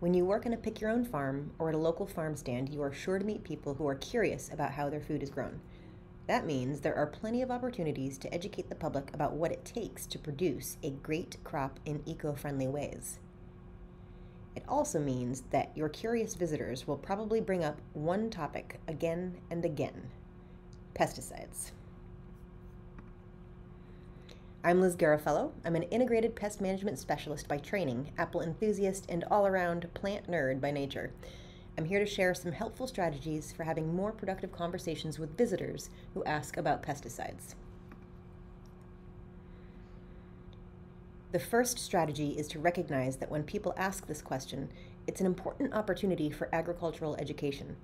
When you work on a pick your own farm or at a local farm stand, you are sure to meet people who are curious about how their food is grown. That means there are plenty of opportunities to educate the public about what it takes to produce a great crop in eco-friendly ways. It also means that your curious visitors will probably bring up one topic again and again: pesticides. I'm Liz Garofalo. I'm an integrated pest management specialist by training, apple enthusiast, and all-around plant nerd by nature. I'm here to share some helpful strategies for having more productive conversations with visitors who ask about pesticides. The first strategy is to recognize that when people ask this question, it's an important opportunity for agricultural education.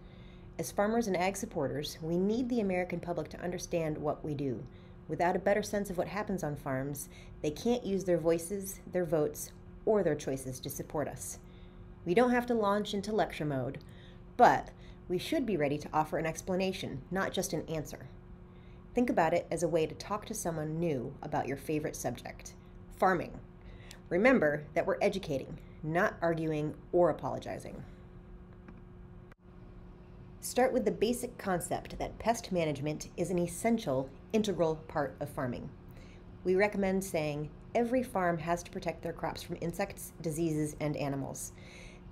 As farmers and ag supporters, we need the American public to understand what we do. Without a better sense of what happens on farms, they can't use their voices, their votes, or their choices to support us. We don't have to launch into lecture mode, but we should be ready to offer an explanation, not just an answer. Think about it as a way to talk to someone new about your favorite subject: farming. Remember that we're educating, not arguing or apologizing. Start with the basic concept that pest management is an essential, integral part of farming. We recommend saying every farm has to protect their crops from insects, diseases, and animals.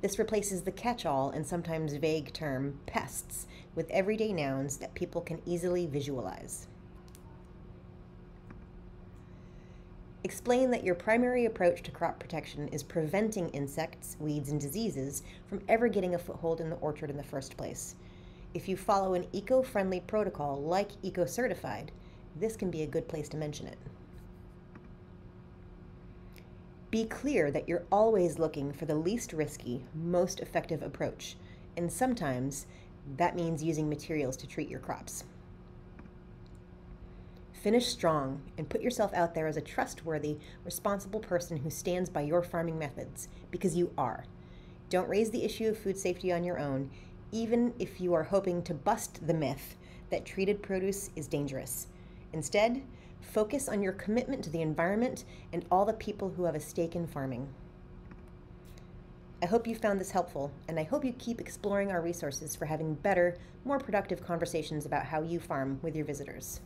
This replaces the catch-all and sometimes vague term pests with everyday nouns that people can easily visualize. Explain that your primary approach to crop protection is preventing insects, weeds, and diseases from ever getting a foothold in the orchard in the first place. If you follow an eco-friendly protocol like eco-certified, this can be a good place to mention it. Be clear that you're always looking for the least risky, most effective approach, and sometimes that means using materials to treat your crops. Finish strong and put yourself out there as a trustworthy, responsible person who stands by your farming methods, because you are. Don't raise the issue of food safety on your own, even if you are hoping to bust the myth that treated produce is dangerous. Instead, focus on your commitment to the environment and all the people who have a stake in farming. I hope you found this helpful, and I hope you keep exploring our resources for having better, more productive conversations about how you farm with your visitors.